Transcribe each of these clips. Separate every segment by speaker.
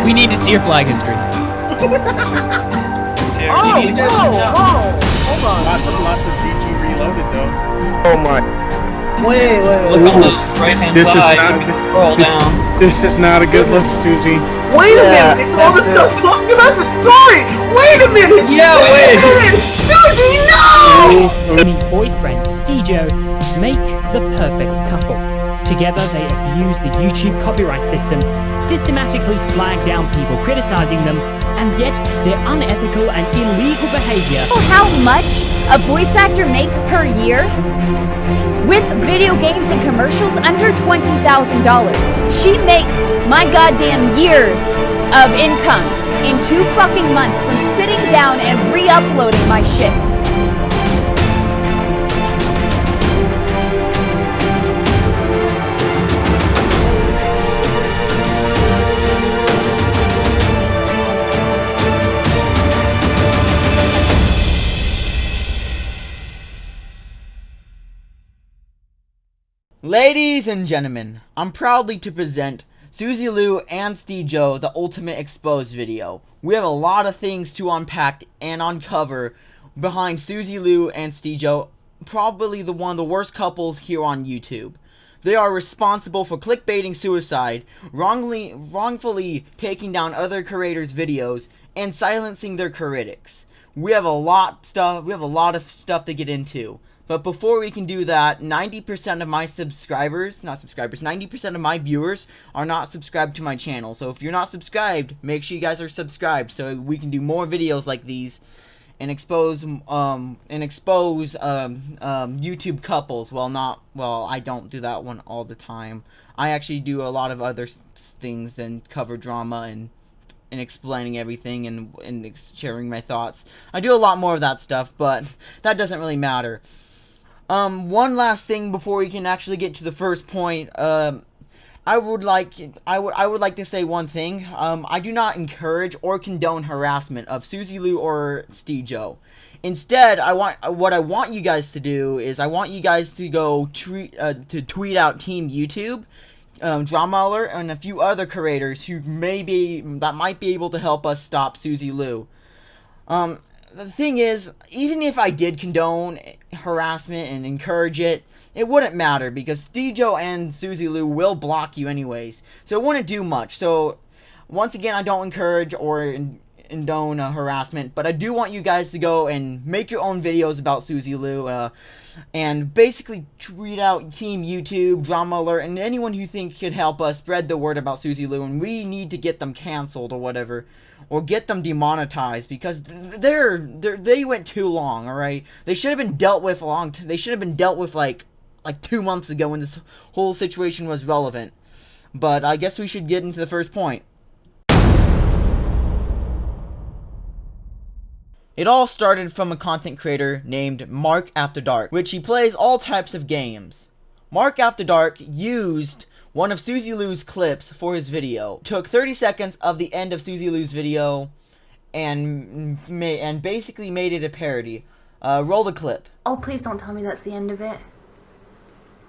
Speaker 1: We need to see your flag history.
Speaker 2: Hold on.
Speaker 3: Lots of GG reloaded though.
Speaker 2: Oh my.
Speaker 4: Wait.
Speaker 5: Look on the right-hand
Speaker 3: This is
Speaker 5: side.
Speaker 3: not-
Speaker 5: You can scroll down.
Speaker 3: This is not a good look, Suzy.
Speaker 4: Wait a minute! It's all the stuff talking about the story! Wait a minute!
Speaker 5: Yeah,
Speaker 4: Wait
Speaker 5: wait.
Speaker 4: a minute! Suzy, no!
Speaker 6: and his boyfriend, Steejo, make the perfect couple. Together, they abuse the YouTube copyright system, systematically flag down people criticizing them, and yet their unethical and illegal behavior.
Speaker 7: How much a voice actor makes per year? With video games and commercials, under $20,000. She makes my goddamn year of income in 2 fucking months from sitting down and re-uploading my shit.
Speaker 8: Ladies and gentlemen, I'm proudly to present Suzy Lu and Steejo The Ultimate Exposed video. We have a lot of things to unpack and uncover behind Suzy Lu and Steejo, probably one of the worst couples here on YouTube. They are responsible for clickbaiting suicide, wrongfully taking down other creators' videos, and silencing their critics. We have a lot of stuff to get into. But before we can do that, 90% of my 90% of my viewers are not subscribed to my channel. So if you're not subscribed, make sure you guys are subscribed so we can do more videos like these and expose YouTube couples. Well, I don't do that one all the time. I actually do a lot of other things than cover drama and explaining everything and sharing my thoughts. I do a lot more of that stuff, but that doesn't really matter. One last thing before we can actually get to the first point. I would like to say one thing. I do not encourage or condone harassment of Suzy Lu or Steejo. Instead, what I want you guys to do is I want you guys to go tweet out Team YouTube, Drama Alert, and a few other creators who might be able to help us stop Suzy Lu. The thing is, even if I did condone harassment and encourage it, it wouldn't matter because Steejo and Suzy Lu will block you anyways, so it wouldn't do much. So, once again, I don't encourage or condone harassment, but I do want you guys to go and make your own videos about Suzy Lu, and basically tweet out Team YouTube, Drama Alert, and anyone who think could help us spread the word about Suzy Lu, and we need to get them canceled or whatever. Or get them demonetized because they went too long. All right, they should have been dealt with They should have been dealt with like 2 months ago when this whole situation was relevant. But I guess we should get into the first point. It all started from a content creator named Mark After Dark, which he plays all types of games. Mark After Dark used one of Suzy Lu's clips for his video. Took 30 seconds of the end of Suzy Lu's video and basically made it a parody. Roll the clip.
Speaker 9: Oh, please don't tell me that's the end of it.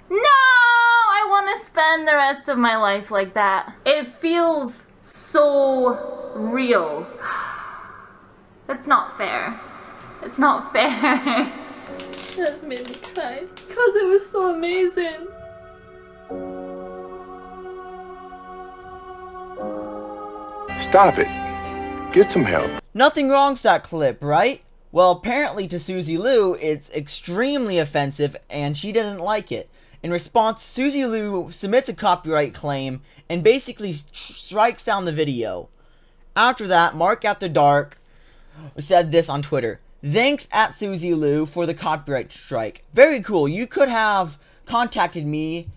Speaker 9: No! I want to spend the rest of my life like that. It feels so real. It's not fair. It's not fair. That's made me cry because it was so amazing.
Speaker 10: Stop it. Get some help.
Speaker 8: Nothing wrong with that clip, right? Well, apparently to Suzy Lu, it's extremely offensive and she didn't like it. In response, Suzy Lu submits a copyright claim and basically strikes down the video. After that, Mark After Dark said this on Twitter. Thanks at Suzy Lu for the copyright strike. Very cool. You could have contacted me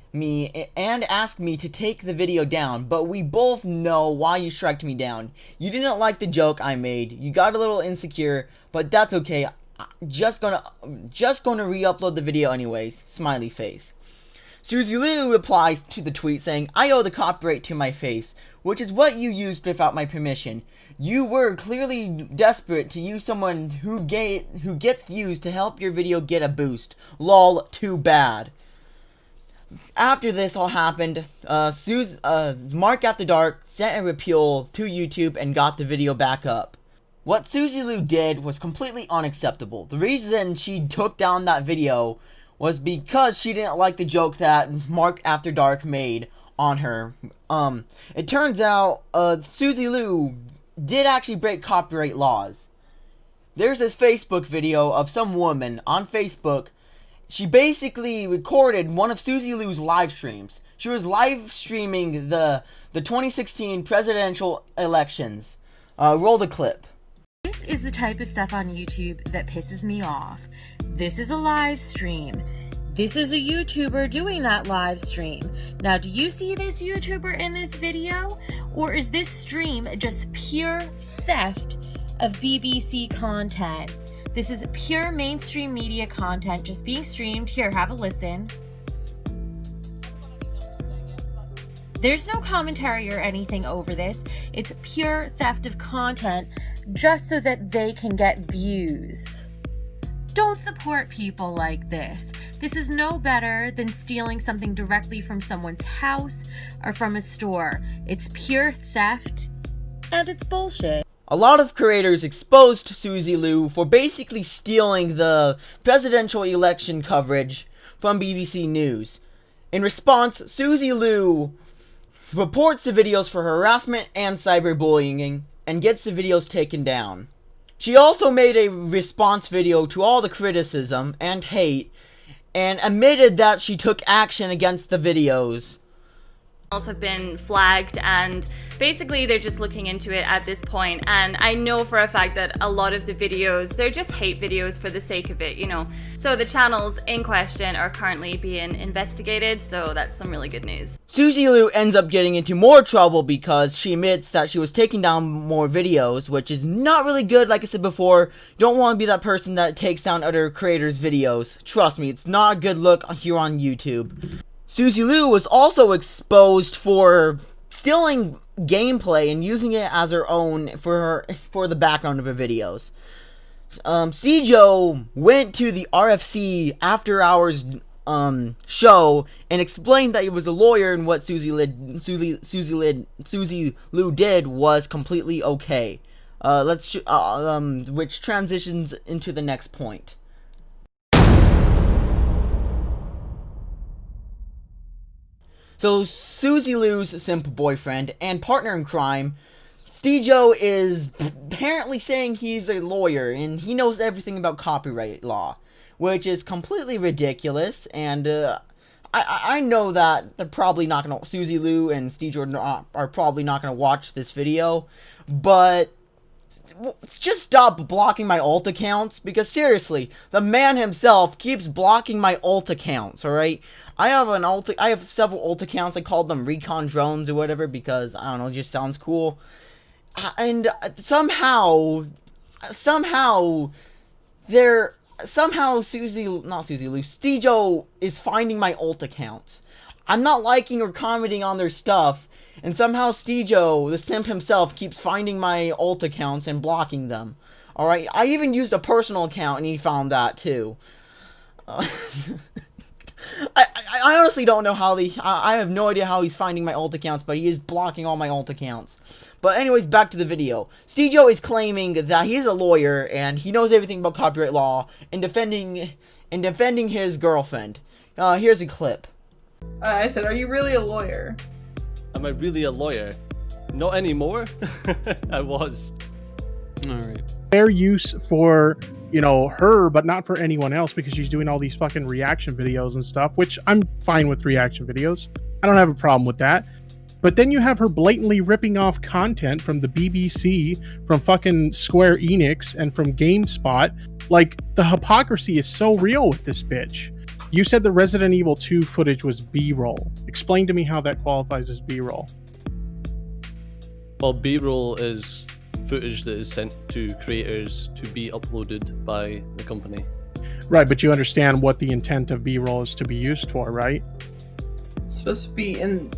Speaker 8: and asked me to take the video down, but we both know why you striked me down. You didn't like the joke I made. You got a little insecure, but that's okay. Just gonna re-upload the video anyways. Smiley face. Suzy Lu replies to the tweet saying, I owe the copyright to my face, which is what you used without my permission. You were clearly desperate to use someone who gets views to help your video get a boost. Lol, too bad. After this all happened, Mark After Dark sent a appeal to YouTube and got the video back up. What Suzy Lu did was completely unacceptable. The reason she took down that video was because she didn't like the joke that Mark After Dark made on her. It turns out Suzy Lu did actually break copyright laws. There's this Facebook video of some woman on Facebook. She basically recorded one of Suzy Lu's live streams. She was live streaming the 2016 presidential elections. Roll the clip.
Speaker 1: This is the type of stuff on YouTube that pisses me off. This is a live stream. This is a YouTuber doing that live stream. Now, do you see this YouTuber in this video? Or is this stream just pure theft of BBC content? This is pure mainstream media content just being streamed. Here, have a listen. There's no commentary or anything over this. It's pure theft of content just so that they can get views. Don't support people like this. This is no better than stealing something directly from someone's house or from a store. It's pure theft and it's bullshit.
Speaker 8: A lot of creators exposed Suzy Lu for basically stealing the presidential election coverage from BBC News. In response, Suzy Lu reports the videos for harassment and cyberbullying and gets the videos taken down. She also made a response video to all the criticism and hate and admitted that she took action against the videos.
Speaker 11: Have been flagged, and basically they're just looking into it at this point. And I know for a fact that a lot of the videos, they're just hate videos for the sake of it, you know. So the channels in question are currently being investigated, so that's some really good news.
Speaker 8: Suzy Lu ends up getting into more trouble because she admits that she was taking down more videos, which is not really good. Like I said before, you don't want to be that person that takes down other creators' videos. Trust me, it's not a good look here on YouTube. Suzy Lu was also exposed for stealing gameplay and using it as her own for the background of her videos. Steejo went to the RFC After Hours show and explained that he was a lawyer and what Suzy Lu did was completely okay. Which transitions into the next point. So, Suzy Lu's simp boyfriend and partner in crime, Steejo, is apparently saying he's a lawyer and he knows everything about copyright law, which is completely ridiculous. And I know that they're probably not gonna, Suzy Lu and Steejo are probably not gonna watch this video, but just stop blocking my alt accounts, because seriously, the man himself keeps blocking my alt accounts. All right. I have several alt accounts. I called them Recon Drones or whatever because, I don't know, it just sounds cool. And somehow Steejo is finding my alt accounts. I'm not liking or commenting on their stuff, and somehow Steejo, the simp himself, keeps finding my alt accounts and blocking them. Alright, I even used a personal account and he found that too. I honestly don't know how I have no idea how he's finding my alt accounts, but he is blocking all my alt accounts. But anyways, back to the video. Steejo is claiming that he is a lawyer and he knows everything about copyright law and defending his girlfriend. Here's a clip.
Speaker 2: I said, are you really a lawyer?
Speaker 12: Am I really a lawyer? Not anymore. I was.
Speaker 3: Alright. Fair use for, you know, her, but not for anyone else, because she's doing all these fucking reaction videos and stuff, which I'm fine with reaction videos. I don't have a problem with that. But then you have her blatantly ripping off content from the BBC, from fucking Square Enix, and from GameSpot. Like, the hypocrisy is so real with this bitch. You said the Resident Evil 2 footage was B-roll. Explain to me how that qualifies as B-roll.
Speaker 12: Well, B-roll is footage that is sent to creators to be uploaded by the company.
Speaker 3: Right, but you understand what the intent of B-roll is to be used for, right?
Speaker 2: It's supposed to be in...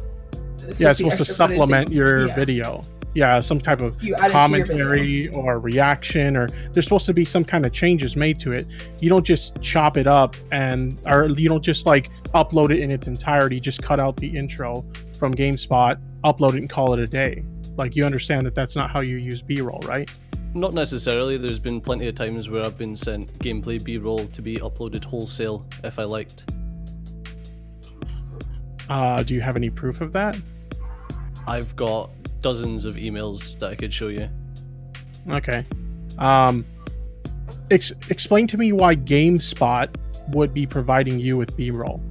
Speaker 3: It's supposed to supplement your video. Yeah, some type of
Speaker 2: You add it to your video.
Speaker 3: commentary or reaction, or there's supposed to be some kind of changes made to it. You don't just chop it up or you don't just like upload it in its entirety, just cut out the intro from GameSpot, upload it and call it a day. Like, you understand that that's not how you use B-roll, right?
Speaker 12: Not necessarily. There's been plenty of times where I've been sent gameplay B-roll to be uploaded wholesale if I liked.
Speaker 3: Do you have any proof of that?
Speaker 12: I've got dozens of emails that I could show you.
Speaker 3: Okay. Explain to me why GameSpot would be providing you with B-roll.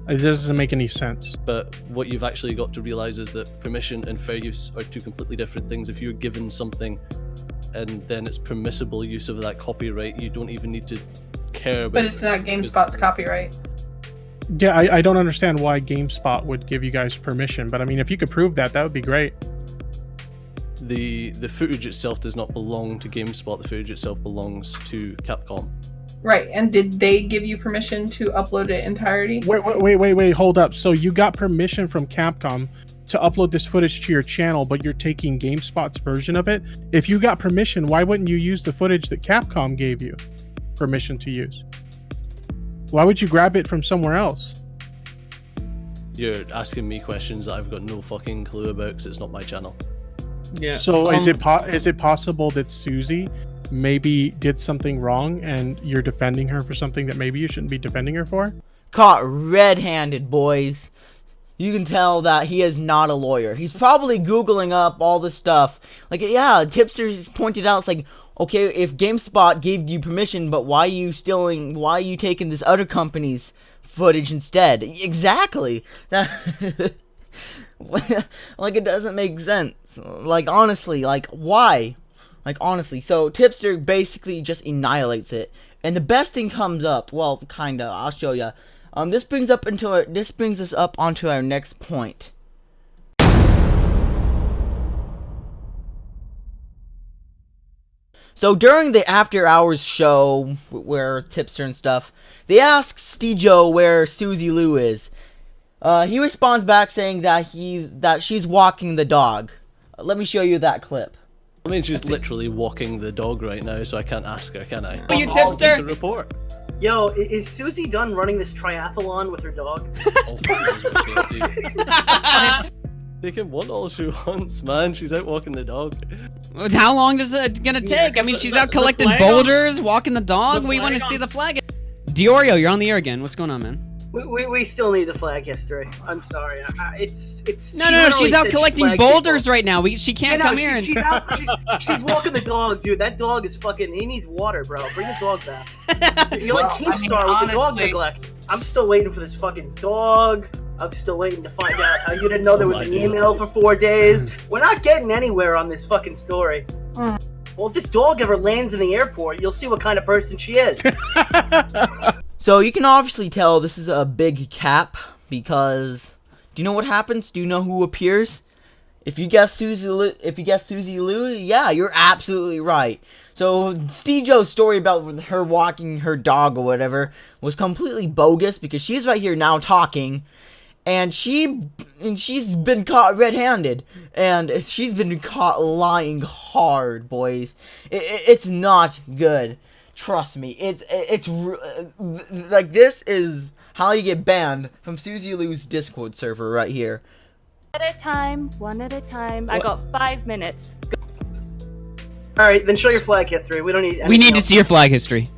Speaker 3: It doesn't make any sense.
Speaker 12: But what you've actually got to realize is that permission and fair use are two completely different things. If you're given something and then it's permissible use of that copyright, you don't even need to care about
Speaker 2: But it's not GameSpot's copyright.
Speaker 3: Yeah, I don't understand why GameSpot would give you guys permission, but I mean, if you could prove that, that would be great.
Speaker 12: The footage itself does not belong to GameSpot. The footage itself belongs to Capcom.
Speaker 2: Right, and did they give you permission to upload it entirety?
Speaker 3: Wait, hold up. So you got permission from Capcom to upload this footage to your channel, but you're taking GameSpot's version of it? If you got permission, why wouldn't you use the footage that Capcom gave you permission to use? Why would you grab it from somewhere else?
Speaker 12: You're asking me questions that I've got no fucking clue about because it's not my channel.
Speaker 5: Yeah.
Speaker 3: So is it possible that Suzy maybe did something wrong and you're defending her for something that maybe you shouldn't be defending her for?
Speaker 8: Caught red-handed, boys. You can tell that he is not a lawyer. He's probably Googling up all this stuff. Like, yeah, Tipster's pointed out, it's like, okay, if GameSpot gave you permission, but why are you taking this other company's footage instead? Exactly. Like, it doesn't make sense. Like, honestly, like, why? Like, honestly. So, Tipster basically just annihilates it. And the best thing comes up. Well, kinda. I'll show ya. This brings us up onto our next point. So during the after hours show where Tipster and stuff, they ask Steejo where Suzy Lu is. He responds back saying that she's walking the dog. Let me show you that clip.
Speaker 12: I mean, she's literally walking the dog right now, so I can't ask her, can I?
Speaker 13: You Tipster!
Speaker 12: To report.
Speaker 13: Yo, is Suzy done running this triathlon with her dog?
Speaker 12: Oh, they can want all she wants, man. She's out walking the dog.
Speaker 14: How long is it gonna take? I mean, she's out collecting boulders, walking the dog. We want to see the flag. Diorio, you're on the air again. What's going on, man?
Speaker 13: We still need the flag history. I'm sorry. It's
Speaker 14: No. She's out collecting boulders right now. She can't come here.
Speaker 13: She's walking the dog, dude. That dog is fucking. He needs water, bro. Bring the dog back. You're like Keemstar with the dog neglect. I'm still waiting for this fucking dog. I'm still waiting to find out how you didn't know there was an email for 4 days. We're not getting anywhere on this fucking story. Well, if this dog ever lands in the airport, you'll see what kind of person she is.
Speaker 8: So you can obviously tell this is a big cap because do you know what happens? Do you know who appears? If you guess Suzy Lu, yeah, you're absolutely right. So Steejo's story about her walking her dog or whatever was completely bogus because she's right here now talking, and she's been caught red-handed, and she's been caught lying hard, boys. It's not good. Trust me, it's like this is how you get banned from Suzy Lu's Discord server right here.
Speaker 11: One at a time. I got 5 minutes.
Speaker 13: All right, then show your flag history. We don't need.
Speaker 14: We need to see your flag history.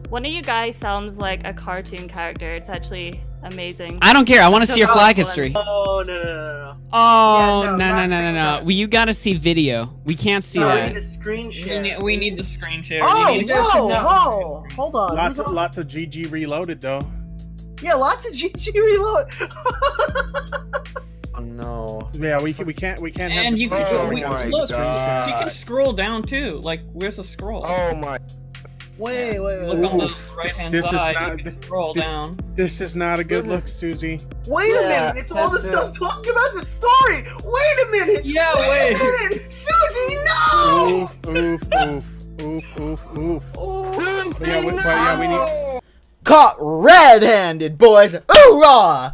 Speaker 11: One of you guys sounds like a cartoon character. It's actually amazing.
Speaker 14: I don't care. I want to see your flag history.
Speaker 13: Oh no.
Speaker 14: Oh
Speaker 2: Yeah,
Speaker 14: no. Well, you gotta see video. We can't see
Speaker 13: We
Speaker 14: that.
Speaker 13: need the screen share.
Speaker 5: We need the screen share.
Speaker 13: Oh, hold on.
Speaker 3: Lots of GG Reloaded though.
Speaker 13: Yeah, lots of GG Reload.
Speaker 4: Oh no.
Speaker 3: Yeah, we can't have.
Speaker 5: And you can look.
Speaker 4: God.
Speaker 5: You can scroll down too. Like, where's the scroll?
Speaker 4: Oh my.
Speaker 13: Wait.
Speaker 5: Look on the right hand
Speaker 3: This is
Speaker 5: side.
Speaker 3: not-
Speaker 5: You can scroll down.
Speaker 3: This is not a good look, Suzy.
Speaker 13: Wait a minute. It's all the stuff talking about the story. Wait a minute.
Speaker 5: Yeah,
Speaker 13: Wait a minute. Suzy, no.
Speaker 3: Oof. But yeah, we need.
Speaker 8: Caught red-handed, boys. Hoorah!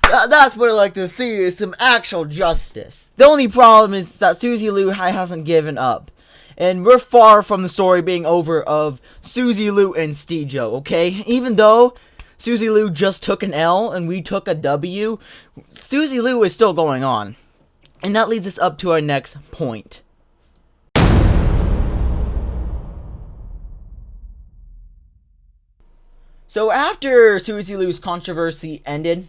Speaker 8: That's what I like to see, is some actual justice. The only problem is that Suzy Lu hasn't given up. And we're far from the story being over of Suzy Lu and Steejo, okay? Even though Suzy Lu just took an L and we took a W, Suzy Lu is still going on. And that leads us up to our next point. So after Suzy Lu's controversy ended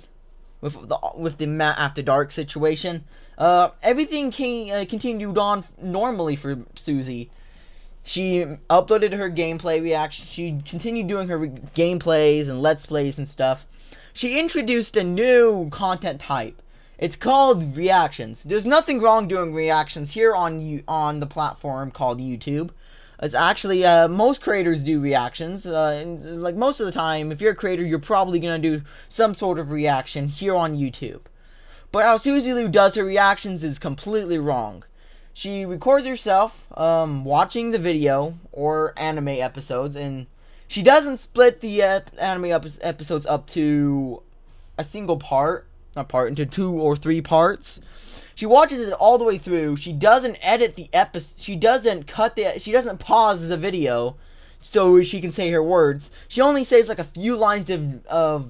Speaker 8: with the Matt After Dark situation, everything continued on normally for Suzy. She uploaded her gameplay reaction. She continued doing her gameplays and let's plays and stuff. She introduced a new content type. It's called reactions. There's nothing wrong doing reactions here on the platform called YouTube. It's actually, most creators do reactions. Like most of the time, if you're a creator, you're probably going to do some sort of reaction here on YouTube. But how Suzy Lu does her reactions is completely wrong. She records herself watching the video or anime episodes, and she doesn't split the anime episodes up to a single into 2 or 3 parts. She watches it all the way through. She doesn't edit the episode. She doesn't pause the video so she can say her words. She only says like a few lines of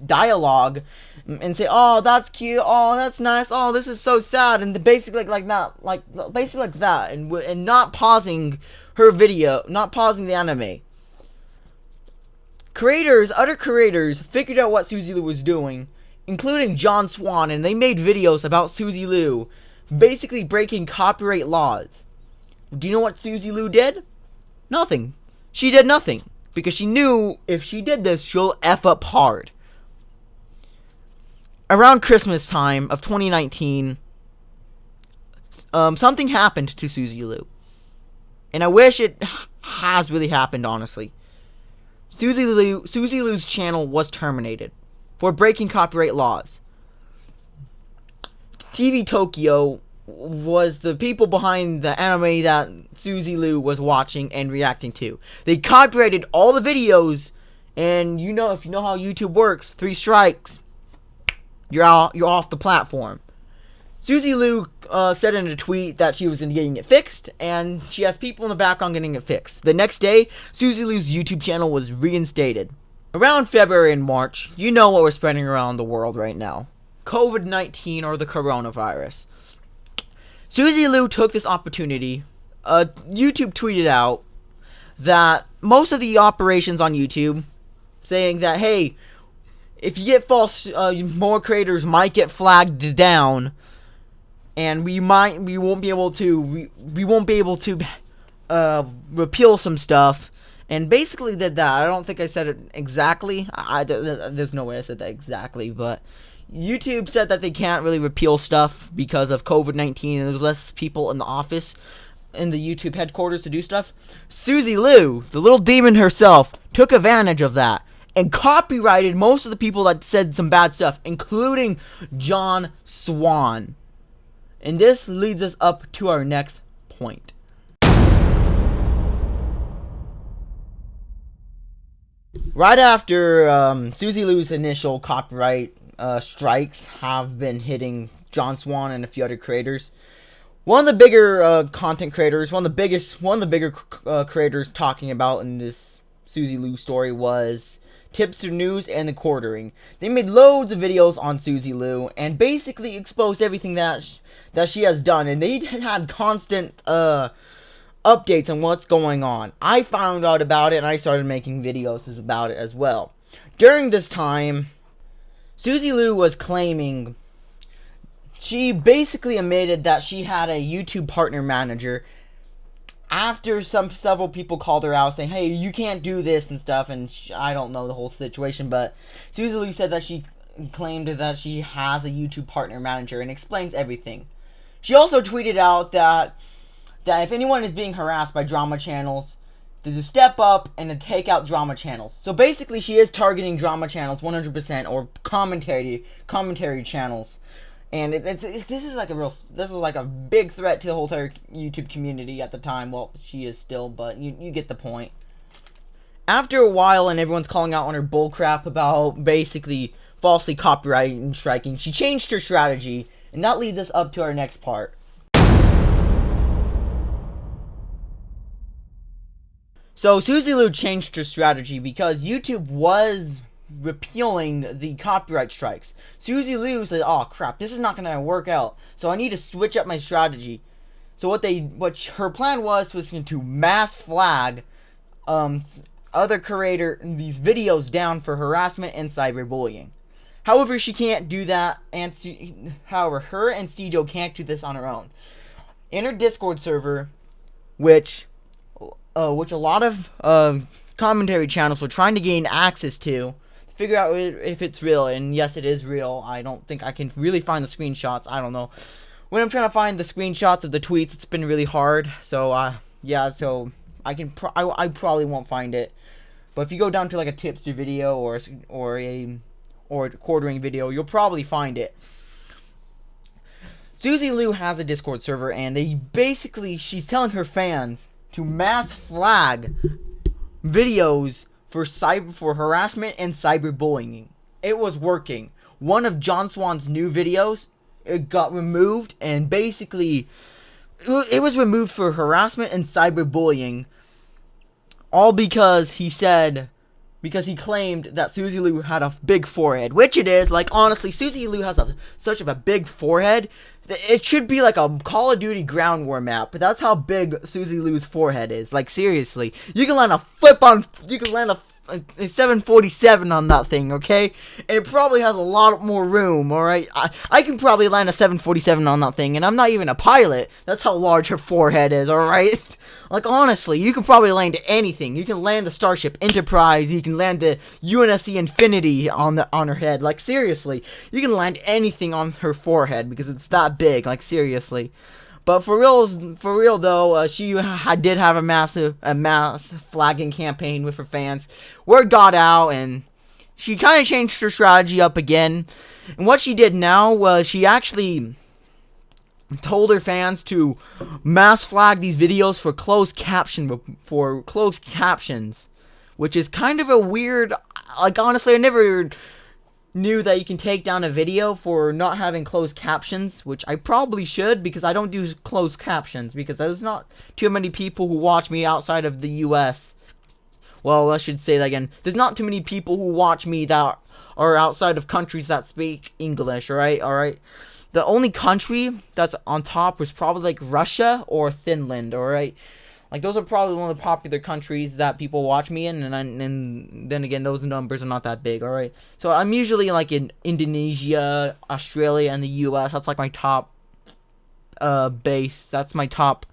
Speaker 8: dialogue and say, "Oh, that's cute. Oh, that's nice. Oh, this is so sad," and basically like that, and not pausing her video, not pausing the anime. Other creators figured out what Suzy Lu was doing, including John Swan, and they made videos about Suzy Lu basically breaking copyright laws. Do you know what Suzy Lu did? Nothing. She did nothing, because she knew if she did this, she'll F up hard. Around Christmas time of 2019, something happened to Suzy Lu. And I wish it has really happened, honestly. Suzy Lu's channel was terminated for breaking copyright laws. TV Tokyo was the people behind the anime that Suzy Lu was watching and reacting to. They copyrighted all the videos, and if you know how YouTube works, 3 strikes, you're off the platform. Suzy Lu said in a tweet that she was getting it fixed, and she has people in the background getting it fixed. The next day, Suzy Lu's YouTube channel was reinstated. Around February and March, you know what we're spreading around the world right now. COVID-19, or the coronavirus. Suzy Lu took this opportunity. YouTube tweeted out that most of the operations on YouTube saying that, hey, if you get false, more creators might get flagged down, and we won't be able to repeal some stuff, and basically did that. I don't think I said it exactly. There's no way I said that exactly, but YouTube said that they can't really repeal stuff because of COVID-19 and there's less people in the office in the YouTube headquarters to do stuff. Suzy Lu, the little demon herself, took advantage of that and copyrighted most of the people that said some bad stuff, including John Swan. And this leads us up to our next point. Right after Suzy Lu's initial copyright strikes have been hitting John Swan and a few other creators, one of the bigger content creators, one of the bigger creators talking about in this Suzy Lu story was Tipster News and The Quartering. They made loads of videos on Suzy Lu and basically exposed everything that she has done, and they had constant updates on what's going on. I found out about it and I started making videos about it as well. During this time, Suzy Lu was claiming, she basically admitted that she had a YouTube partner manager after several people called her out saying, hey, you can't do this and stuff, and I don't know the whole situation, but Suzy Lu said that she claimed that she has a YouTube partner manager and explains everything. She also tweeted out that if anyone is being harassed by drama channels, to step up and to take out drama channels. So basically, she is targeting drama channels 100%, or commentary channels, and this is like a big threat to the whole entire YouTube community at the time. Well, she is still, but you get the point. After a while and everyone's calling out on her bullcrap about basically falsely copyrighting and striking, she changed her strategy, and that leads us up to our next part. So Suzy Lu changed her strategy because YouTube was repealing the copyright strikes. Suzy Lu said, "Oh crap, this is not gonna work out, so I need to switch up my strategy." So what her plan was to mass flag other these videos down for harassment and cyberbullying. However, she can't do that, and however, her and Steejo can't do this on her own. In her Discord server, which a lot of commentary channels were trying to gain access to figure out if it's real, and yes, it is real. I don't think I can really find the screenshots. I don't know. When I'm trying to find the screenshots of the tweets, it's been really hard. So yeah, so I probably won't find it. But if you go down to like a tipster video or a quartering video, you'll probably find it. Suzy Lu has a Discord server, and she's telling her fans to mass flag videos for harassment and cyberbullying. It was working. One of John Swan's new videos, it got removed, and basically it was removed for harassment and cyberbullying, all because he claimed that Suzy Lu had a big forehead, which it is. Like, honestly, Suzy Lu has such a big forehead. It should be like a Call of Duty ground war map, but that's how big Suzy Lu's forehead is. Like, seriously, you can land a 747 on that thing, okay? And it probably has a lot more room, alright? I can probably land a 747 on that thing, and I'm not even a pilot. That's how large her forehead is, alright? Like, honestly, you can probably land anything. You can land the Starship Enterprise, you can land the UNSC Infinity on her head. Like, seriously, you can land anything on her forehead because it's that big, like, seriously. But for real though, she did have a mass flagging campaign with her fans. Word got out, and she kind of changed her strategy up again. And what she did now was she actually told her fans to mass flag these videos for closed captions, which is kind of a weird. Like, honestly, I never knew that you can take down a video for not having closed captions, which I probably should, because I don't do closed captions, because there's not too many people who watch me outside of the US. Well, I should say that again. There's not too many people who watch me that are outside of countries that speak English, alright? The only country that's on top was probably like Russia or Finland, alright? Like, those are probably one of the popular countries that people watch me in, and then again, those numbers are not that big, alright? So I'm usually like in Indonesia, Australia, and the US. That's like my top base. That's my top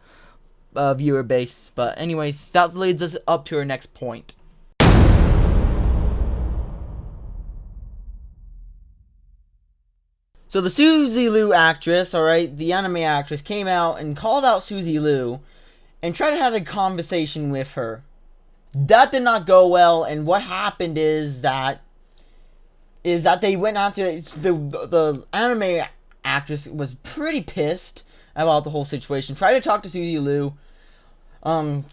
Speaker 8: viewer base. But anyways, that leads us up to our next point. So the Suzy Lu actress, alright, the anime actress, came out and called out Suzy Lu and tried to have a conversation with her. That did not go well, and what happened is that they went after the anime actress was pretty pissed about the whole situation. Tried to talk to Suzy Lu. Steejo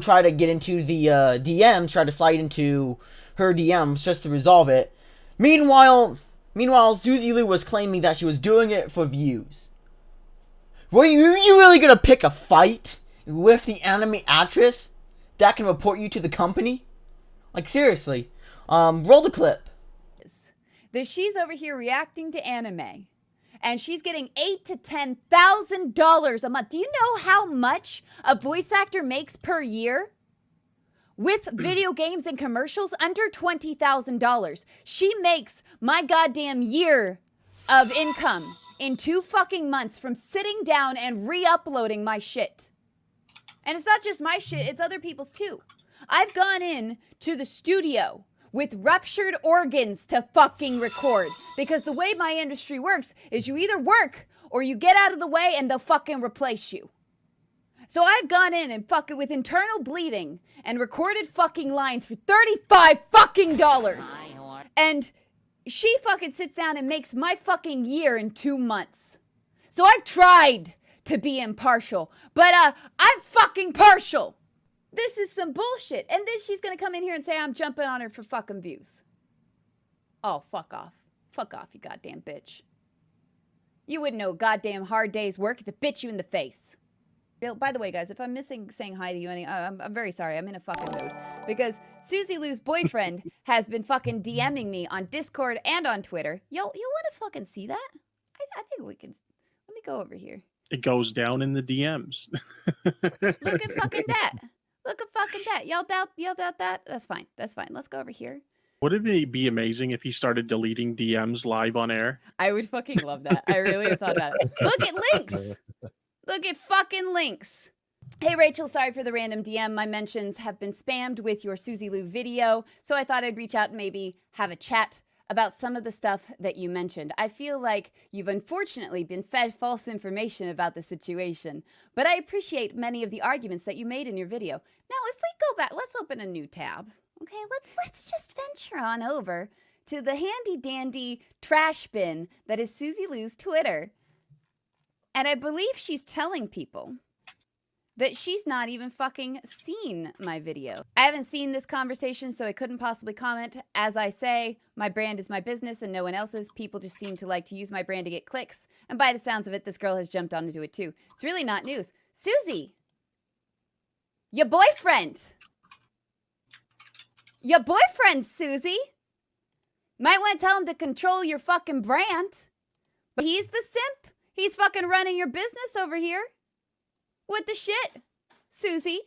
Speaker 8: tried to get into the DMs, tried to slide into her DMs just to resolve it. Meanwhile, Suzy Lu was claiming that she was doing it for views. Were you really gonna pick a fight with the anime actress that can report you to the company? Like, seriously. Roll the clip.
Speaker 7: That she's over here reacting to anime, and she's getting $8,000 to $10,000 a month. Do you know how much a voice actor makes per year? With video games and commercials, under $20,000. She makes my goddamn year of income in 2 fucking months from sitting down and re-uploading my shit. And it's not just my shit, it's other people's too. I've gone in to the studio with ruptured organs to fucking record, because the way my industry works is you either work or you get out of the way and they'll fucking replace you. So I've gone in and fucking with internal bleeding and recorded fucking lines for $35 fucking dollars. And she fucking sits down and makes my fucking year in 2 months. So I've tried to be impartial, but I'm fucking partial. This is some bullshit. And then she's gonna come in here and say I'm jumping on her for fucking views. Oh, fuck off. Fuck off, you goddamn bitch. You wouldn't know a goddamn hard day's work if it bit you in the face. By the way, guys, if I'm missing saying hi to you, I'm very sorry. I'm in a fucking mood. Because Suzy Lu's boyfriend has been fucking DMing me on Discord and on Twitter. Yo, you want to fucking see that? I think we can. Let me go over here.
Speaker 3: It goes down in the DMs.
Speaker 7: Look at fucking that. Look at fucking that. Yelled out that. That's fine. That's fine. Let's go over here.
Speaker 3: Wouldn't it be amazing if he started deleting DMs live on air?
Speaker 7: I would fucking love that. I really have thought about it. Look at links. Look at fucking links. Hey, Rachel, sorry for the random DM. My mentions have been spammed with your Suzy Lu video, so I thought I'd reach out and maybe have a chat about some of the stuff that you mentioned. I feel like you've unfortunately been fed false information about the situation, but I appreciate many of the arguments that you made in your video. Now, if we go back, let's open a new tab. Okay, let's just venture on over to the handy-dandy trash bin that is Suzy Lu's Twitter. And I believe she's telling people that she's not even fucking seen my video. I haven't seen this conversation, so I couldn't possibly comment. As I say, my brand is my business and no one else's. People just seem to like to use my brand to get clicks. And by the sounds of it, this girl has jumped onto it too. It's really not news. Suzy! Your boyfriend! Your boyfriend, Suzy! Might want to tell him to control your fucking brand. But he's the simp. He's fucking running your business over here. What the shit, Suzy?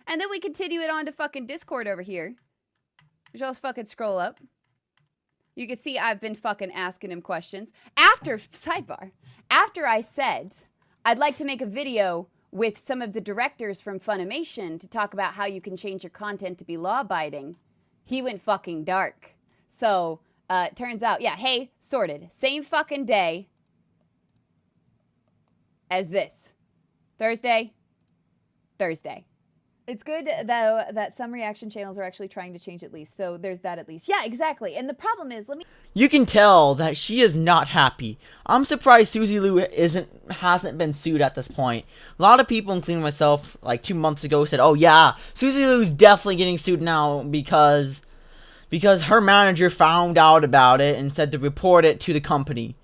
Speaker 7: And then we continue it on to fucking Discord over here. Just fucking scroll up. You can see I've been fucking asking him questions. Sidebar, after I said I'd like to make a video with some of the directors from Funimation to talk about how you can change your content to be law-abiding, he went fucking dark. So, turns out, yeah, hey, sorted. Same fucking day as this. Thursday. It's good, though, that some reaction channels are actually trying to change at least. So there's that at least. Yeah, exactly. And the problem is,
Speaker 8: You can tell that she is not happy. I'm surprised Suzy Lu hasn't been sued at this point. A lot of people, including myself, like 2 months ago said, oh yeah, Suzy Lu's definitely getting sued now because her manager found out about it and said to report it to the company.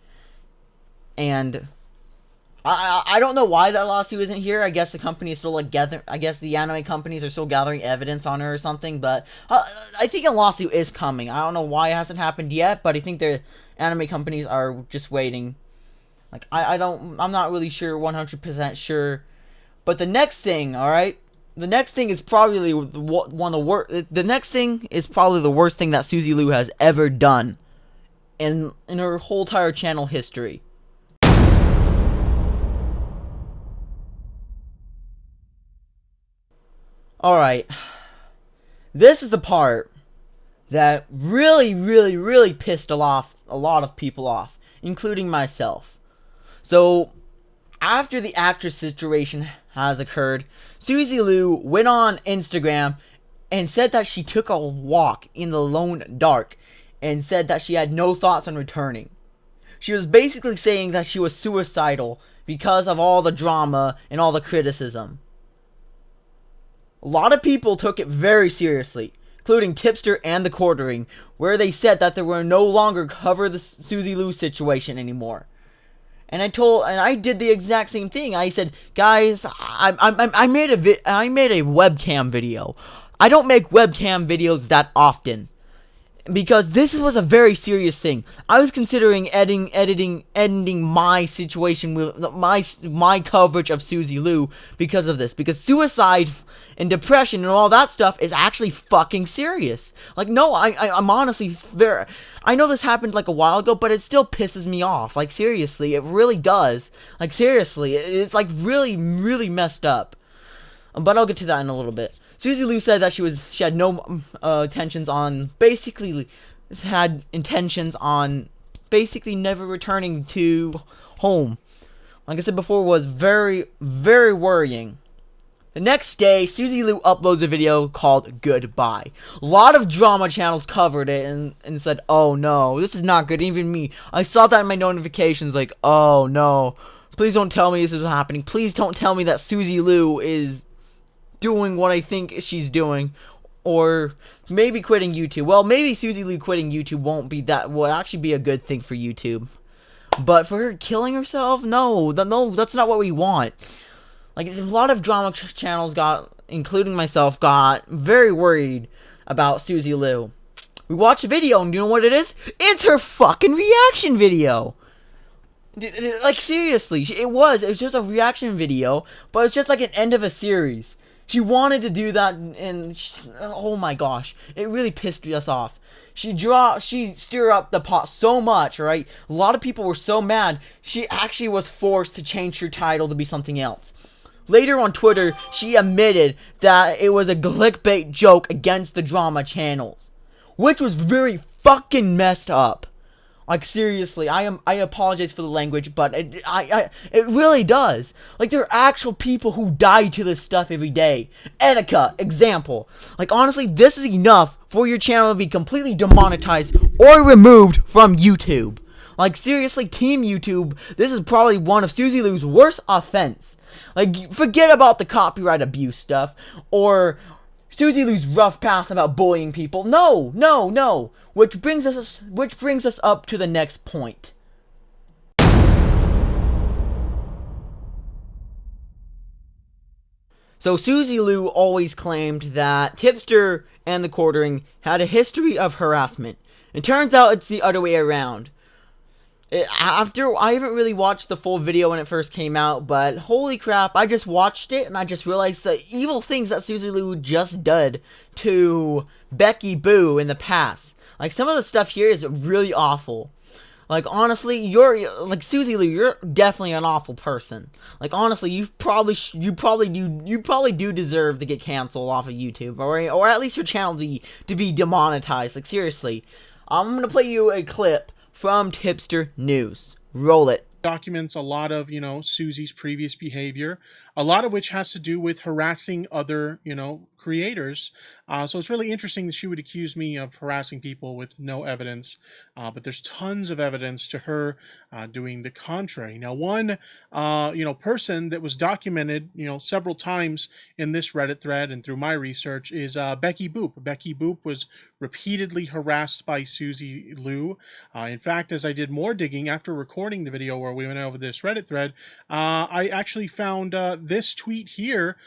Speaker 8: And I don't know why that lawsuit isn't here. I guess the company is still like I guess the anime companies are still gathering evidence on her or something. But I think a lawsuit is coming. I don't know why it hasn't happened yet, but I think the anime companies are just waiting. Like I'm not really sure, 100% sure. But the next thing, all right, the next thing is probably one of the worst. The next thing is probably the worst thing that Suzy Lu has ever done in her whole entire channel history. Alright, this is the part that really pissed a lot of people off, including myself. So, after the actress situation has occurred, Suzy Lu went on Instagram and said that she took a walk in the lone dark and said that she had no thoughts on returning. She was basically saying that she was suicidal because of all the drama and all the criticism. A lot of people took it very seriously, including Tipster and the Quartering, where they said that they were no longer cover the Suzy Lu situation anymore. And I did the exact same thing. I said, guys, I made a webcam video. I don't make webcam videos that often, because this was a very serious thing. I was considering ending my situation with my coverage of Suzy Lu because of this, because suicide and depression and all that stuff is actually fucking serious. Like, no, I'm honestly very... I know this happened like a while ago, but it still pisses me off. Like, seriously, it really does. Like, seriously, it's like really messed up. But I'll get to that in a little bit. Suzy Lu said that she had no intentions on basically never returning to home. Like I said before, was very worrying. The next day, Suzy Lu uploads a video called Goodbye. A lot of drama channels covered it and said, oh no, this is not good. Even me, I saw that in my notifications, like, oh no, please don't tell me this is happening. Please don't tell me that Suzy Lu is doing what I think she's doing, or maybe quitting YouTube. Well, maybe Suzy Lu quitting YouTube will actually be a good thing for YouTube. But for her killing herself, no, that's not what we want. Like, a lot of drama channels including myself, got very worried about Suzy Lu. We watched a video, and you know what it is? It's her fucking reaction video. Like, seriously, it was just a reaction video, but it's just like an end of a series. She wanted to do that, and oh my gosh, it really pissed us off. She stirred up the pot so much, right? A lot of people were so mad, she actually was forced to change her title to be something else. Later on Twitter, she admitted that it was a clickbait joke against the drama channels, which was very fucking messed up. Like, seriously, I apologize for the language, but it really does. Like, there are actual people who die to this stuff every day. Etika, example. Like, honestly, this is enough for your channel to be completely demonetized or removed from YouTube. Like, seriously, Team YouTube, this is probably one of Suzy Lu's worst offense. Like, forget about the copyright abuse stuff, or Suzy Lu's rough past about bullying people. No. Which brings us up to the next point. So Suzy Lu always claimed that Tipster and the Quartering had a history of harassment. It turns out it's the other way around. I haven't really watched the full video when it first came out, but holy crap, I just watched it and I just realized the evil things that Suzy Lu just did to Becky Boo in the past. Like, some of the stuff here is really awful. Like, honestly, Suzy Lu, you're definitely an awful person. Like, honestly, you probably do deserve to get canceled off of YouTube, or at least your channel to be demonetized. Like, seriously, I'm gonna play you a clip from Tipster News. Roll it.
Speaker 3: Documents a lot of, Suzy's previous behavior, a lot of which has to do with harassing other, creators. So it's really interesting that she would accuse me of harassing people with no evidence, but there's tons of evidence to her doing the contrary. Now, one, person that was documented, several times in this Reddit thread and through my research is Becky Boop. Becky Boop was repeatedly harassed by Suzy Lu. In fact, as I did more digging after recording the video where we went over this Reddit thread, I actually found this tweet here.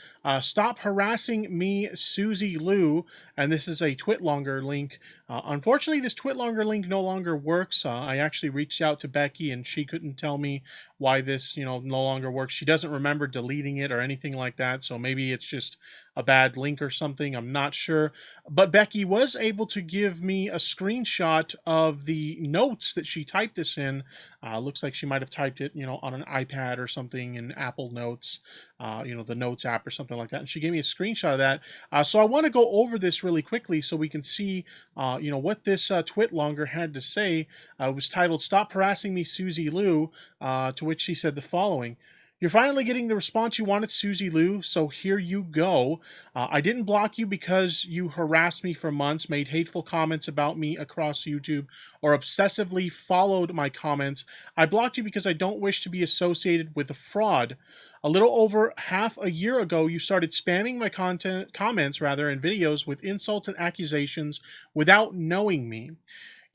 Speaker 3: Stop harassing me, Suzy Lu. And this is a Twitlonger link. Unfortunately, this Twitlonger link no longer works. I actually reached out to Becky and she couldn't tell me why this, no longer works. She doesn't remember deleting it or anything like that. So maybe it's just a bad link or something. I'm not sure. But Becky was able to give me a screenshot of the notes that she typed this in. Looks like she might have typed it, on an iPad or something in Apple Notes, the Notes app or something like that. And she gave me a screenshot of that. So I want to go over this really quickly so we can see, what this Twitlonger had to say. It was titled, "Stop Harassing Me, Suzy Lu," to which she said the following. "You're finally getting the response you wanted, Suzy Lu, so here you go. I didn't block you because you harassed me for months, made hateful comments about me across YouTube, or obsessively followed my comments. I blocked you because I don't wish to be associated with a fraud. A little over half a year ago, you started spamming my comments and videos with insults and accusations without knowing me.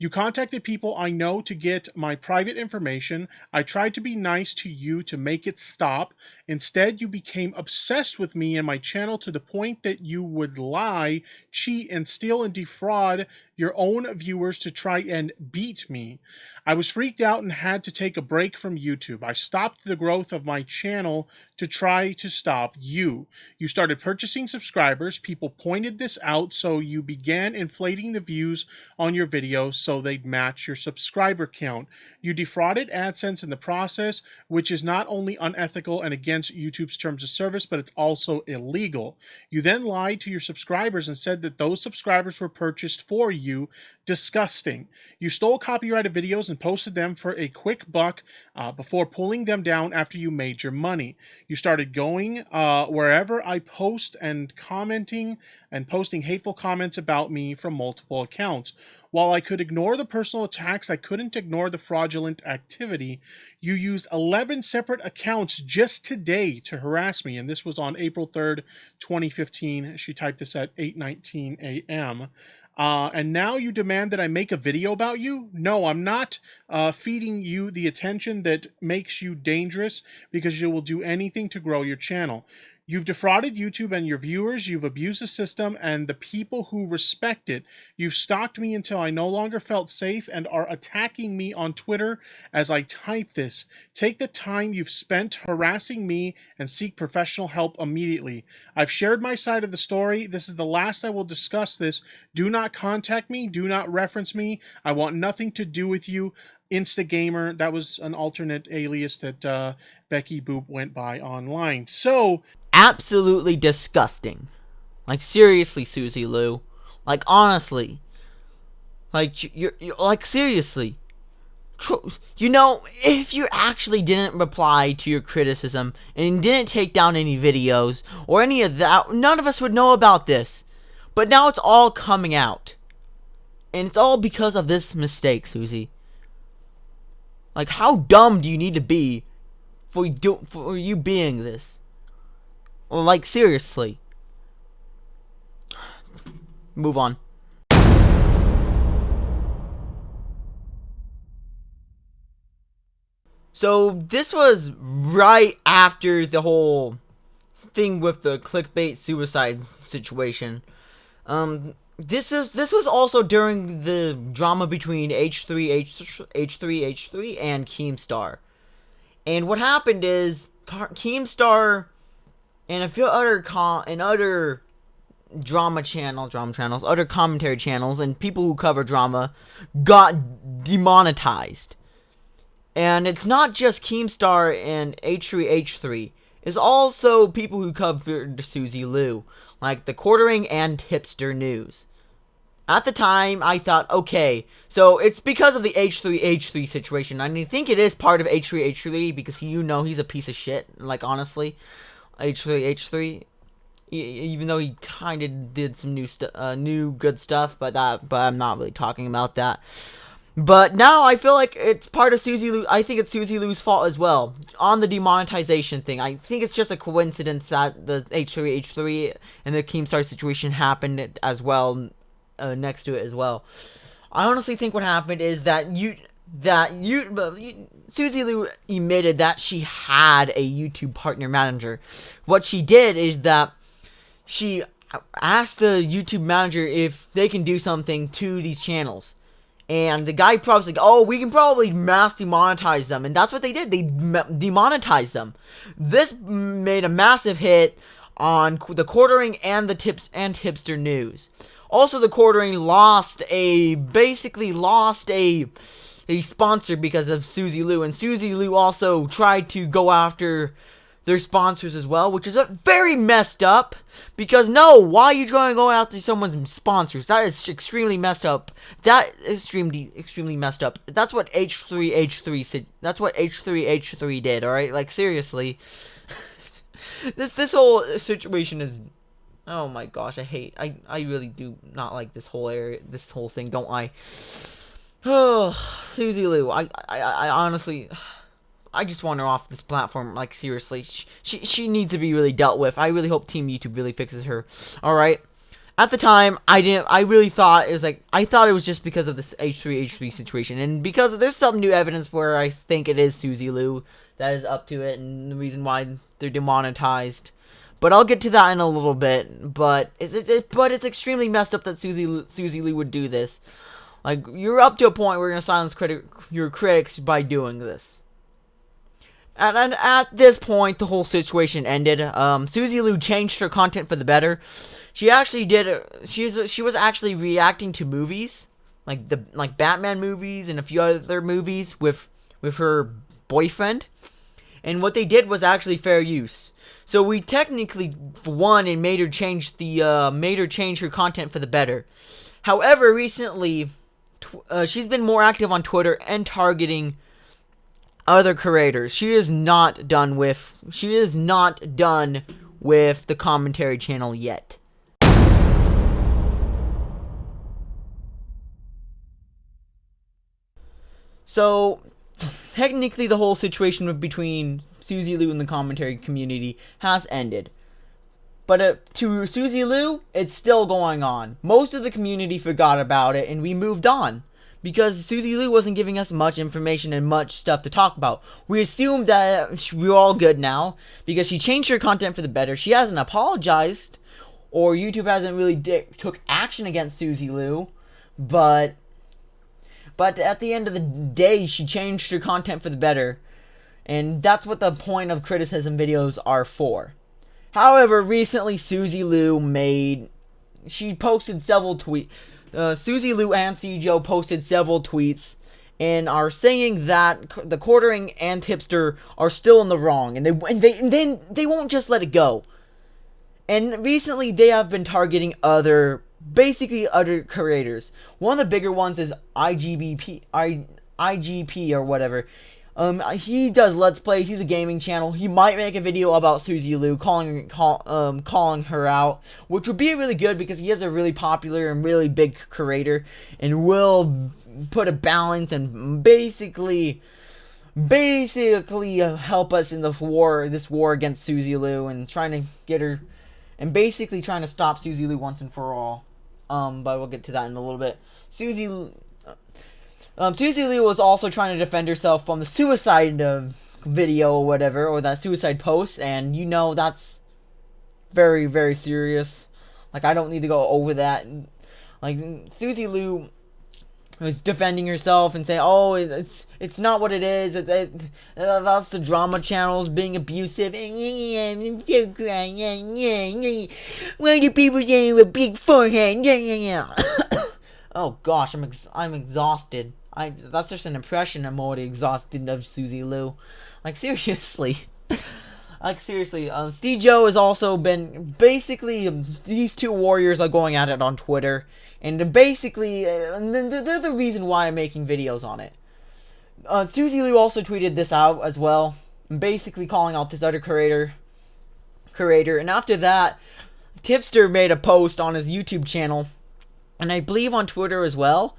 Speaker 3: You contacted people I know to get my private information. I tried to be nice to you to make it stop. Instead, you became obsessed with me and my channel to the point that you would lie, cheat, and steal and defraud your own viewers to try and beat me. I was freaked out and had to take a break from YouTube. I stopped the growth of my channel to try to stop you. You started purchasing subscribers. People pointed this out, so you began inflating the views on your videos so they'd match your subscriber count. You defrauded AdSense in the process, which is not only unethical and against YouTube's terms of service, but it's also illegal. You then lied to your subscribers and said that those subscribers were purchased for you you disgusting. You stole copyrighted videos and posted them for a quick buck before pulling them down after you made your money. You started going wherever I post and commenting and posting hateful comments about me from multiple accounts. While I could ignore the personal attacks, I couldn't ignore the fraudulent activity. You used 11 separate accounts just today to harass me, and this was on April 3rd, 2015. She typed this at 8:19 a.m. And now you demand that I make a video about you? No, I'm not feeding you the attention that makes you dangerous, because you will do anything to grow your channel. You've defrauded YouTube and your viewers. You've abused the system and the people who respect it. You've stalked me until I no longer felt safe and are attacking me on Twitter as I type this. Take the time you've spent harassing me and seek professional help immediately. I've shared my side of the story. This is the last I will discuss this. Do not contact me. Do not reference me. I want nothing to do with you. Instagamer. That was an alternate alias that Becky Boop went by online. So,
Speaker 8: absolutely disgusting. Like, seriously, Suzy Lu. Like, honestly. Like, you're like, seriously. You know, if you actually didn't reply to your criticism and didn't take down any videos or any of that, none of us would know about this. But now it's all coming out. And it's all because of this mistake, Suzy. Like, how dumb do you need to be for you being this? Like, seriously. Move on. So, this was right after the whole thing with the clickbait suicide situation. This was also during the drama between H3 and Keemstar. And what happened is Keemstar and a few other drama channels, other commentary channels, and people who cover drama got demonetized. And it's not just Keemstar and H3. It's also people who covered Suzy Lu, like the Quartering and Hipster News. At the time, I thought, okay, so it's because of the H3 situation. I mean, I think it is part of H3 because he's a piece of shit. Like, honestly, H3, even though he kind of did some new good stuff, but I'm not really talking about that. But now I feel like it's part of Suzy Lu. I think it's Suzy Lu's fault as well on the demonetization thing. I think it's just a coincidence that the H3 and the Keemstar situation happened as well. Next to it as well. I honestly think what happened is that Suzy Lu admitted that she had a YouTube partner manager. What she did is that she asked the YouTube manager if they can do something to these channels. And the guy probably like, oh, we can probably mass demonetize them. And that's what they did. They demonetized them. This made a massive hit on the Quartering and the Tips and Hipster News. Also, the Quartering basically lost a sponsor because of Suzy Lu, and Suzy Lu also tried to go after their sponsors as well, which is very messed up. Because why are you going to go after someone's sponsors? That is extremely messed up. That is extremely messed up. That's what H3 said. That's what H3 did. All right, like, seriously, this whole situation is. Oh my gosh, I really do not like this whole thing, don't I? Oh, Suzy Lu, I honestly, I just want her off this platform, like, seriously. She needs to be really dealt with. I really hope Team YouTube really fixes her. Alright? At the time, I really thought it was just because of this H3 situation, and because there's some new evidence where I think it is Suzy Lu that is up to it, and the reason why they're demonetized. But I'll get to that in a little bit. But it's extremely messed up that Suzy Lu would do this. Like, you're up to a point where you're gonna silence your critics by doing this. And at this point, the whole situation ended. Suzy Lu changed her content for the better. She actually did. She was actually reacting to movies, like Batman movies and a few other movies with her boyfriend. And what they did was actually fair use. So we technically won and made her change her content for the better. However, recently, she's been more active on Twitter and targeting other creators. She is not done with the commentary channel yet. So, technically the whole situation between Suzy Lu and the commentary community has ended. But to Suzy Lu, it's still going on. Most of the community forgot about it and we moved on. Because Suzy Lu wasn't giving us much information and much stuff to talk about. We assumed that we're all good now. Because she changed her content for the better. She hasn't apologized. Or YouTube hasn't really took action against Suzy Lu. But at the end of the day, she changed her content for the better. And that's what the point of criticism videos are for. However, recently Suzy Lu posted several tweets. Suzy Lu and Steejo posted several tweets and are saying that the quartering and Tipster are still in the wrong, and they won't just let it go. And recently they have been targeting other creators. One of the bigger ones is IGP or whatever. He does Let's Plays. He's a gaming channel. He might make a video about Suzy Lu, calling her out, which would be really good because he is a really popular and really big creator, and will put a balance and basically help us in this war against Suzy Lu, and trying to get her, and basically trying to stop Suzy Lu once and for all. But we'll get to that in a little bit. Suzy Lu was also trying to defend herself from the suicide video or whatever, or that suicide post, and you know that's very, very serious. Like, I don't need to go over that. Like, Suzy Lu was defending herself and saying, "Oh, it's not what it is. That's the drama channels being abusive." I'm so crying. Why do people say you have a big forehead? Oh gosh, I'm exhausted. That's just an impression. I'm already exhausted of Suzy Lu. Like, seriously. Steejo has also been, basically, these two warriors are going at it on Twitter. And basically, they're the reason why I'm making videos on it. Suzy Lu also tweeted this out as well. Basically calling out this other creator. And after that, Tipster made a post on his YouTube channel. And I believe on Twitter as well.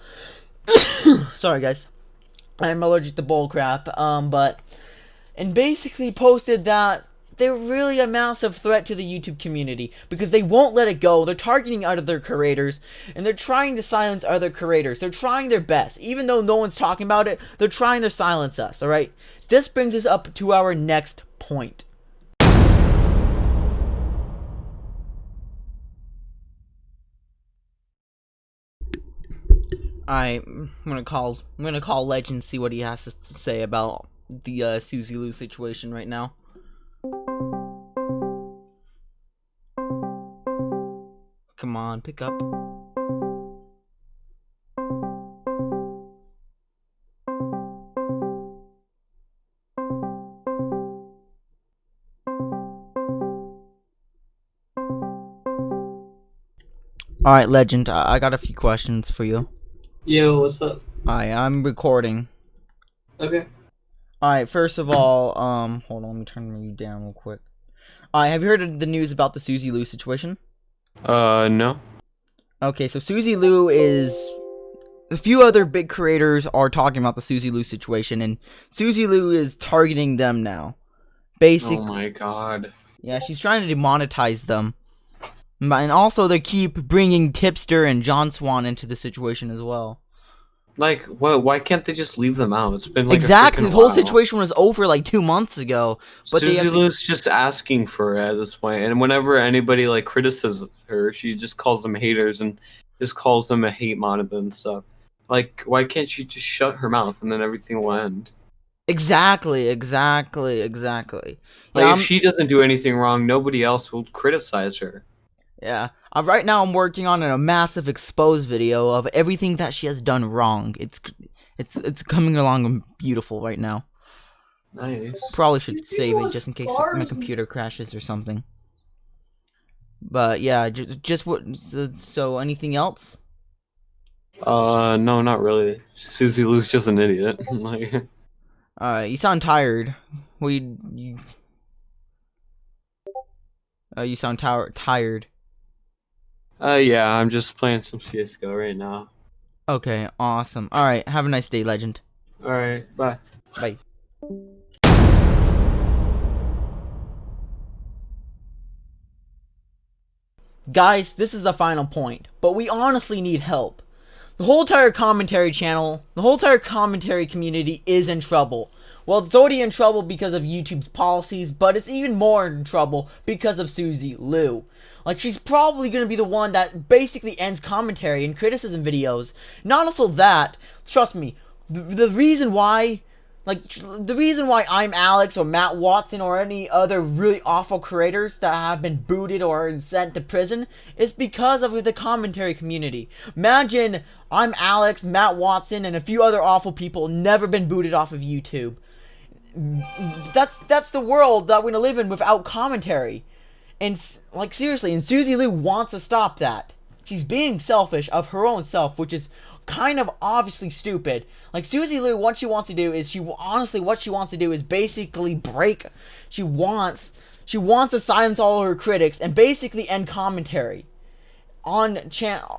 Speaker 8: Sorry, guys. I'm allergic to bull crap. And basically posted that they're really a massive threat to the YouTube community because they won't let it go. They're targeting other creators, and they're trying to silence other creators. They're trying their best. Even though no one's talking about it, they're trying to silence us, alright? This brings us up to our next point. I'm gonna call Legend, see what he has to say about the Suzy Lu situation right now. Come on, pick up. Alright, Legend, I got a few questions for you.
Speaker 13: Yo, what's up?
Speaker 8: Hi, I'm recording.
Speaker 13: Okay.
Speaker 8: Alright, first of all, hold on, let me turn you down real quick. Alright, have you heard of the news about the Suzy Lu situation?
Speaker 15: No.
Speaker 8: Okay, so Suzy Lu is... A few other big creators are talking about the Suzy Lu situation, and Suzy Lu is targeting them now. Basically...
Speaker 15: Oh my god.
Speaker 8: Yeah, she's trying to demonetize them. And also, they keep bringing Tipster and John Swan into the situation as well.
Speaker 15: Like, why can't they just leave them out? It's been like
Speaker 8: exactly.
Speaker 15: A
Speaker 8: the whole
Speaker 15: while.
Speaker 8: situation was over like 2 months ago. But
Speaker 15: Suzy Lu's just asking for it at this point, and whenever anybody like criticizes her, she just calls them haters and just calls them a hate mob and stuff. Like, why can't she just shut her mouth and then everything will end?
Speaker 8: Exactly.
Speaker 15: Like, if she doesn't do anything wrong, nobody else will criticize her.
Speaker 8: Yeah. Right now, I'm working on a massive expose video of everything that she has done wrong. It's coming along beautiful right now.
Speaker 15: Nice.
Speaker 8: Probably should save it just in case my computer crashes or something. But yeah, just what? So anything else?
Speaker 15: No, not really. Suzy Lu's just an idiot. Like,
Speaker 8: You sound tired. Well, you sound tired.
Speaker 15: Yeah, I'm just playing some CS:GO right now.
Speaker 8: Okay, awesome. All right, have a nice day, legend.
Speaker 15: All right, bye.
Speaker 8: Bye. Guys, this is the final point, but we honestly need help. The whole entire commentary channel, the whole entire commentary community is in trouble. Well, it's already in trouble because of YouTube's policies, but it's even more in trouble because of Suzy Lu. Like, she's probably going to be the one that basically ends commentary and criticism videos. Not also that, trust me, the reason why, like, the reason why I'm Alex or Matt Watson or any other really awful creators that have been booted or sent to prison is because of the commentary community. Imagine I'm Alex, Matt Watson, and a few other awful people never been booted off of YouTube. That's the world that we're gonna live in without commentary. And, like, seriously, and Suzy Lu wants to stop that. She's being selfish of her own self, which is kind of obviously stupid. Like, Suzy Lu, what she wants to do is, what she wants to do is basically break. She wants to silence all her critics and basically end commentary on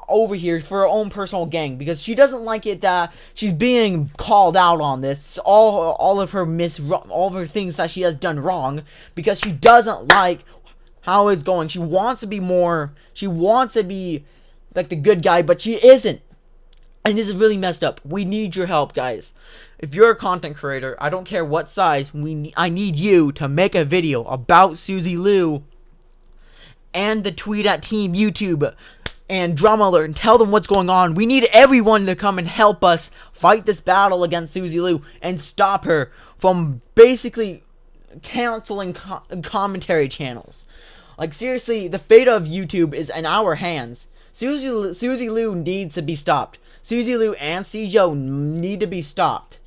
Speaker 8: over here for her own personal gain, because she doesn't like it that she's being called out on this, all of her things that she has done wrong, because she doesn't like how it's going. She wants to be like the good guy, but she isn't. And this is really messed up. We need your help, guys. If you're a content creator, I don't care what size, I need you to make a video about Suzy Lu and the tweet at Team YouTube and Drama Alert and tell them what's going on. We need everyone to come and help us fight this battle against Suzy Lu and stop her from basically canceling commentary channels. Like, seriously, the fate of YouTube is in our hands. Suzy Lu needs to be stopped. Suzy Lu and Steejo need to be stopped.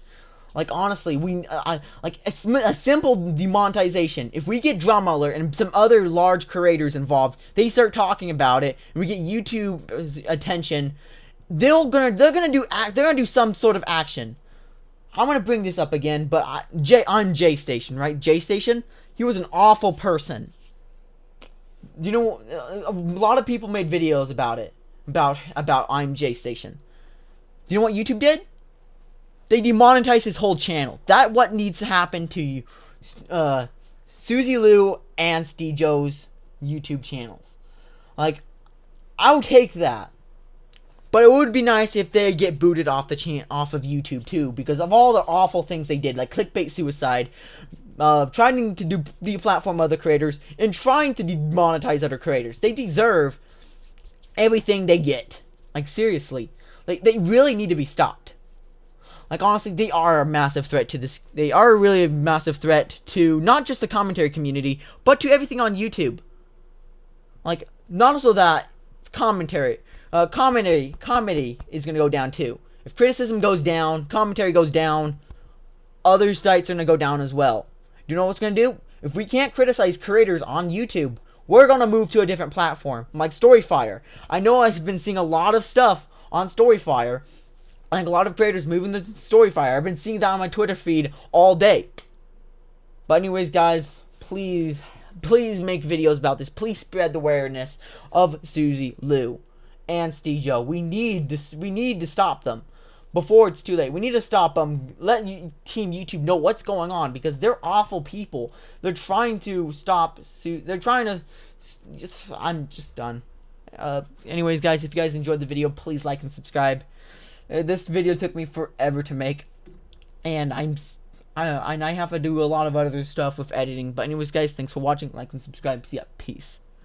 Speaker 8: Like, honestly, like a simple demonetization. If we get Drama Alert and some other large creators involved, they start talking about it, and we get YouTube's attention, they're gonna do some sort of action. I'm gonna bring this up again, but I'm J Station, right? J Station, he was an awful person. You know, a lot of people made videos about it, about I'm J Station. Do you know what YouTube did? They demonetized his whole channel. That's what needs to happen to Suzy Lu and Steejo's YouTube channels. Like, I'll take that. But it would be nice if they get booted off of YouTube too, because of all the awful things they did, like clickbait suicide, trying to deplatform other creators, and trying to demonetize other creators. They deserve everything they get. Like, seriously. Like, they really need to be stopped. Like, honestly, they are a massive threat to this. They are really a massive threat to not just the commentary community, but to everything on YouTube. Like, not also that, comedy is going to go down too. If criticism goes down, commentary goes down, other sites are going to go down as well. Do you know what's going to do? If we can't criticize creators on YouTube, we're going to move to a different platform, like Storyfire. I know I've been seeing a lot of stuff on Storyfire. I think a lot of creators moving to Storyfire. I've been seeing that on my Twitter feed all day. But anyways, guys, please make videos about this. Please spread the awareness of Suzy Lu and Steejo. We need to stop them before it's too late. We need to stop them. Let Team YouTube know what's going on, because they're awful people. They're trying to stop. They're trying to. I'm just done. Anyways, guys, if you guys enjoyed the video, please like and subscribe. This video took me forever to make, and I have to do a lot of other stuff with editing. But anyways, guys, thanks for watching. Like and subscribe. See ya. Peace.